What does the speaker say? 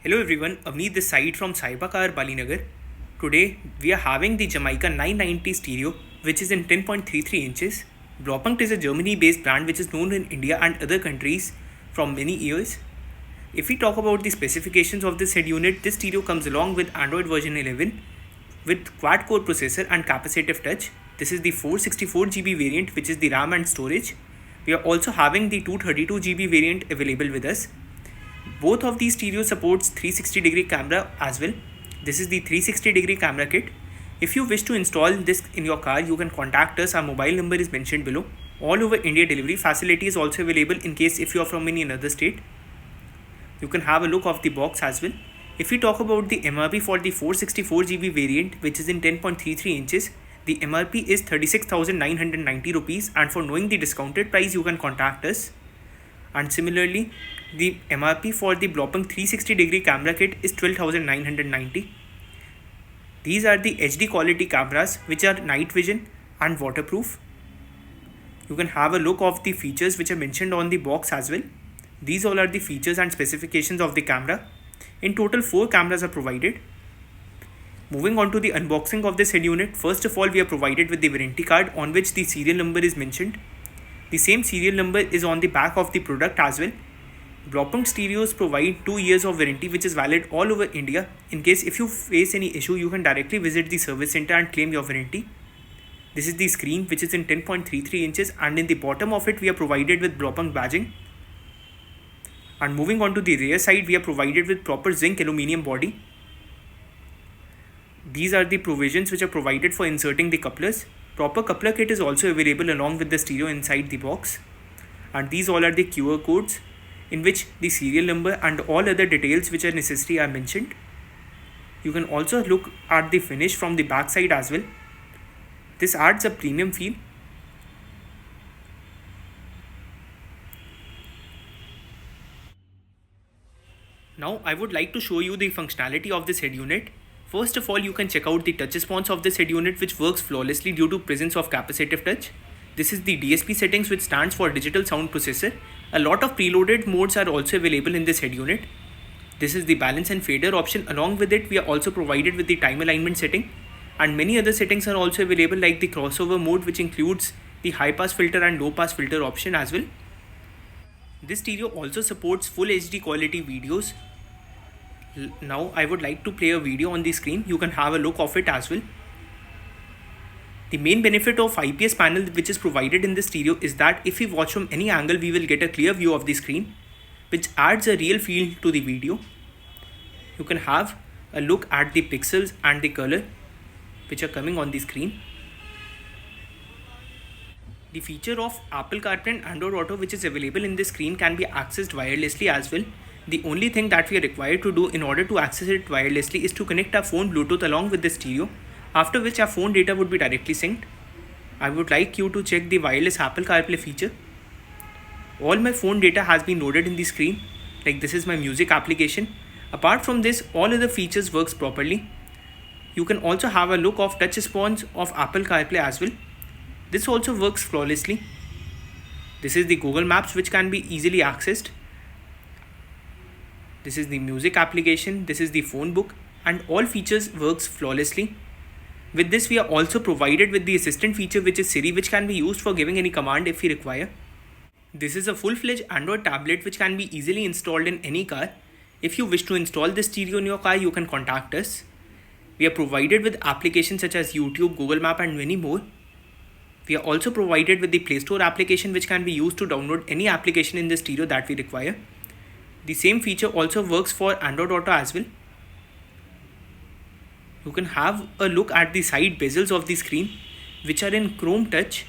Hello everyone, Avneet this side from Cybercar Balinagar. Today we are having the Jamaica 990 stereo which is in 10.33 inches. Blaupunkt is a Germany based brand which is known in India and other countries from many years. If we talk about the specifications of this head unit, this stereo comes along with Android version 11 with quad core processor and capacitive touch. This is the 464GB variant which is the RAM and storage. We are also having the 232GB variant available with us. Both of these stereo supports 360 degree camera as well. This is the 360 degree camera kit. If you wish to install this in your car, you can contact us. Our mobile number is mentioned below. All over India delivery facility is also available in case if you are from any another state. You can have a look of the box as well. If we talk about the MRP for the 464GB variant which is in 10.33 inches, the MRP is 36,990 rupees, and for knowing the discounted price you can contact us. And similarly, the MRP for the Blaupunkt 360 degree camera kit is 12,990. These are the HD quality cameras which are night vision and waterproof. You can have a look of the features which are mentioned on the box as well. These all are the features and specifications of the camera. In total 4 cameras are provided. Moving on to the unboxing of this head unit, first of all we are provided with the warranty card on which the serial number is mentioned. The same serial number is on the back of the product as well. Blaupunkt stereos provide 2 years of warranty which is valid all over India. In case if you face any issue, you can directly visit the service center and claim your warranty. This is the screen which is in 10.33 inches, and in the bottom of it we are provided with Blaupunkt badging. And moving on to the rear side, we are provided with proper zinc aluminium body. These are the provisions which are provided for inserting the couplers. Proper coupler kit is also available along with the stereo inside the box. And these all are the QR codes in which the serial number and all other details which are necessary are mentioned. You can also look at the finish from the back side as well. This adds a premium feel. Now I would like to show you the functionality of this head unit. First of all, you can check out the touch response of this head unit which works flawlessly due to presence of capacitive touch. This is the DSP settings which stands for digital sound processor. A lot of preloaded modes are also available in this head unit. This is the balance and fader option. Along with it, we are also provided with the time alignment setting, and many other settings are also available like the crossover mode which includes the high pass filter and low pass filter option as well. This stereo also supports full HD quality videos. Now I would like to play a video on the screen. You can have a look of it as well. The main benefit of IPS panel which is provided in this stereo is that if we watch from any angle, we will get a clear view of the screen, which adds a real feel to the video. You can have a look at the pixels and the color which are coming on the screen. The feature of Apple CarPlay and Android Auto which is available in this screen can be accessed wirelessly as well. The only thing that we are required to do in order to access it wirelessly is to connect our phone Bluetooth along with the stereo, after which our phone data would be directly synced. I would like you to check the wireless Apple CarPlay feature. All my phone data has been loaded in the screen, like this is my music application. Apart from this, all other features works properly. You can also have a look of touch response of Apple CarPlay as well. This also works flawlessly. This is the Google Maps which can be easily accessed. This is the music application, this is the phone book, and all features works flawlessly. With this, we are also provided with the assistant feature which is Siri, which can be used for giving any command if we require. This is a full-fledged Android tablet which can be easily installed in any car. If you wish to install this stereo in your car, you can contact us. We are provided with applications such as YouTube, Google Map and many more. We are also provided with the Play Store application which can be used to download any application in the stereo that we require. The same feature also works for Android Auto as well. You can have a look at the side bezels of the screen which are in chrome touch.